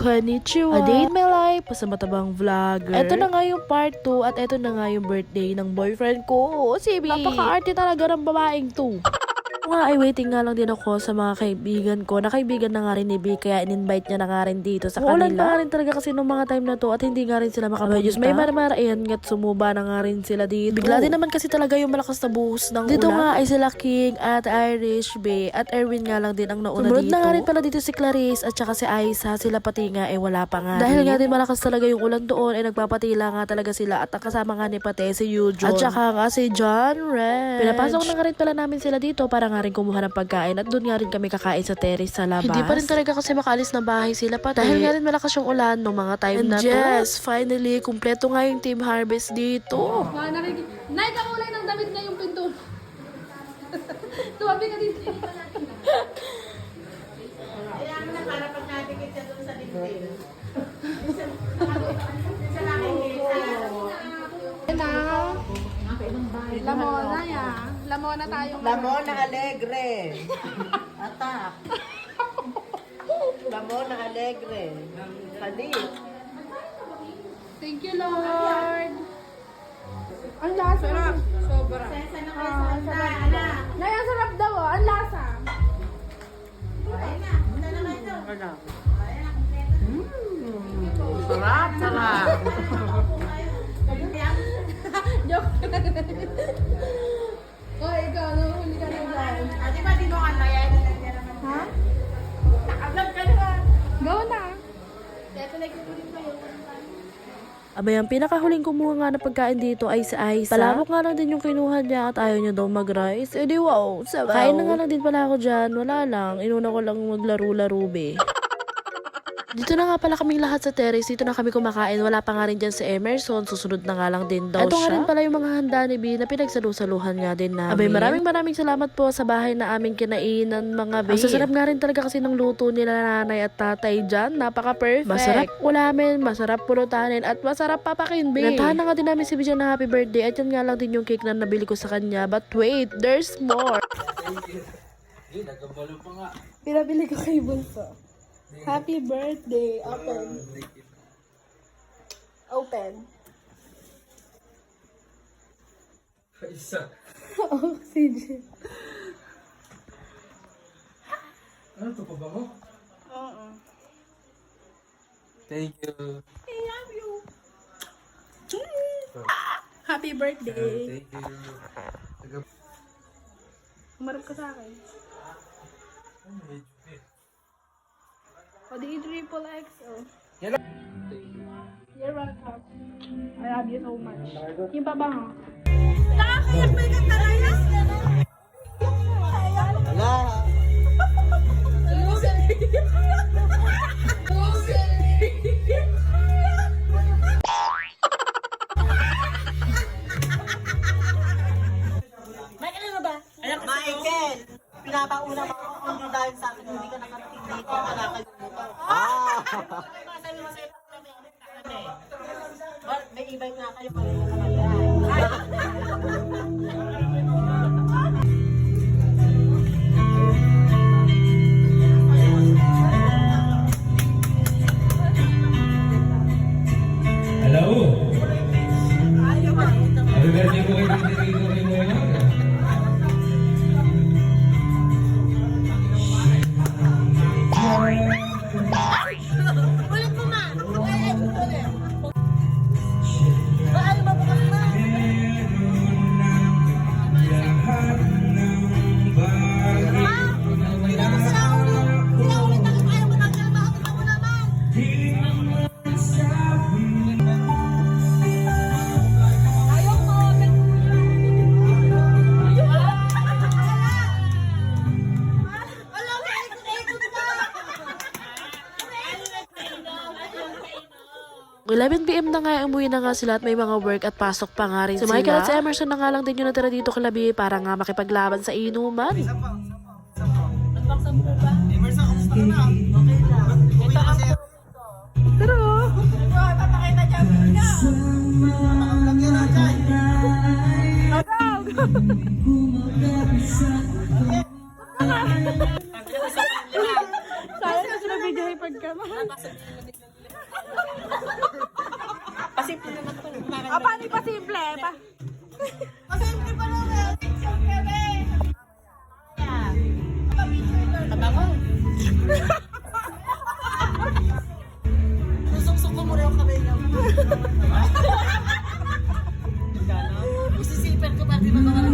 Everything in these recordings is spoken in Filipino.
Konnichiwa! A Day in My Life, pasamatabang vlogger. Ito na nga yung part 2 at ito na nga yung birthday ng boyfriend ko, si B. Napaka-arte talaga ng babaeng to. Nga ay waiting nga lang din ako sa mga kaibigan ko. Nakaibigan na nga rin ni B, kaya in-invite niya na nga rin dito sa kanila. Uulan pa nga rin talaga kasi nung mga time na to at hindi nga rin sila makapunta. Diyos, may marmar, ayan nga't sumuba na nga rin sila dito. Bigla din naman kasi talaga yung malakas na buhos ng dito ulan. Dito nga ay sila King at Irish B at Erwin nga lang din ang nauna dito. Sumunod na nga rin pala dito si Clarice at saka si Aiza. Sila pati nga wala pa nga dahil rin. Nga din malakas talaga yung ulan doon ay nagpapatila nga talaga sila at ang kasama nga ni Pate si Yujon. At saka nga si John Red. Pinapasok na nga rin pala namin sila dito para nga rin kumuha ng pagkain at doon nga rin kami kakain sa terrace sa labas. Hindi pa rin talaga kasi makaalis ng bahay sila Pate. Dahil nga rin malakas yung ulan nung mga time na to. Yes, finally, kumpleto nga yung Team Harvest dito. Nay, kakulay ng damit niya yung pinto. Tuwabi ka dito. Kaya mo na para pag natikit siya doon sa detail. Isa lang yung Lamona ya. Lamona tayo. Lamona Alegre. Atak. Lamona Alegre. Kalit. Thank you, Lord. Ang lasa. Sarap. Sobra. Nay, ang sarap daw. Ang lasa. Sarap, sarap. Joke. Oh, ikaw. Nahuli ka na dyan. Di ba dinukan na yan? Ha? Nakablog ka na. Go na. Abay, ang pinakahuling kumuha nga na pagkain dito ay si Aiza. Palabok nga lang din yung kinuha niya at ayaw niya daw mag-rice. Eh di wow, sabaw. Kain na nga lang din pala ako dyan. Wala lang. Inuna ko lang maglaro-laro be. Dito na nga pala kaming lahat sa terrace. Dito na kami kumakain. Wala pa nga rin dyan si Emerson. Susunod na nga lang din daw siya. Ito nga rin pala yung mga handa ni B na pinagsalusaluhan nga din namin. Abay, maraming salamat po sa bahay na aming kinainan mga B. Ang sasarap nga rin talaga kasi ng luto nila nanay at tatay dyan. Napaka-perfect. Masarap ulamin, masarap pulutanin, at masarap papakin B. Nantahan na nga din namin si B na happy birthday. At yan nga lang din yung cake na nabili ko sa kanya. But wait, there's more. Pinabili ko kay Bunso. Happy birthday. Open. Open. Isa. Oxygen. Ano to pa ba mo? Oo. Thank you. I love you. Happy birthday. Thank you. Umarap ka sa akin. O di triple XO. You're welcome. I love you so much. Yung pa ba ha? Nakakayak ba yung kanta na yan? Wala. Michael, pinapauna mo kung dahil sa akin hindi ka nakarating dito, nakakalimutan. May e-bike nga kayo pa rin Hello. Happy birthday ko kay Pinto ko kay Moya. Ulit mo ma! Paano ba bukas na? Hindi naman sila ulit ang ayaw mo tanggal ba? Tignan mo naman! Ayaw mo! Alam mo, ikot pa! 11 PM na nga, umuwi na nga sila at may mga work at pasok pa nga rin si Michael at si Emerson na nga lang din yung natira dito kay Labi para nga makipaglaban sa inuman. Pero, papakita dyan muna. Sayang na sila video hyper Awkward ka man. Pasimple naman ito. Paano pa simple? Pasimple pa naman. Simple, tabango. Susok-sok ko muna yung kabila mo. Isisipan ko pa, di ba naman?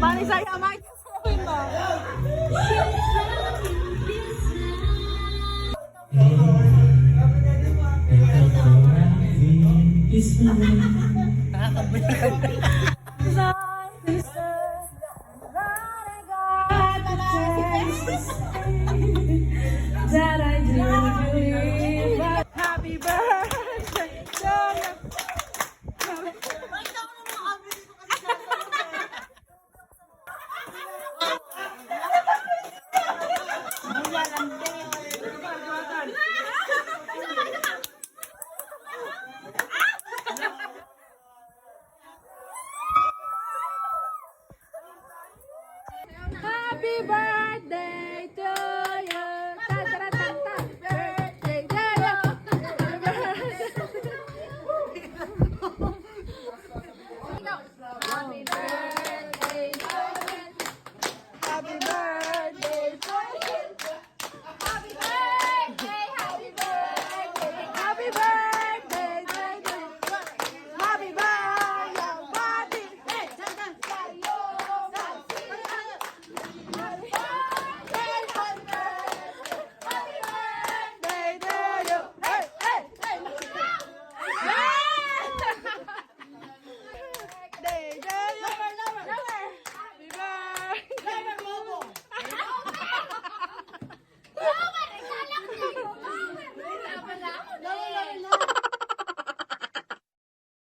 Paano sa'yo, Mike? Nakakabalik.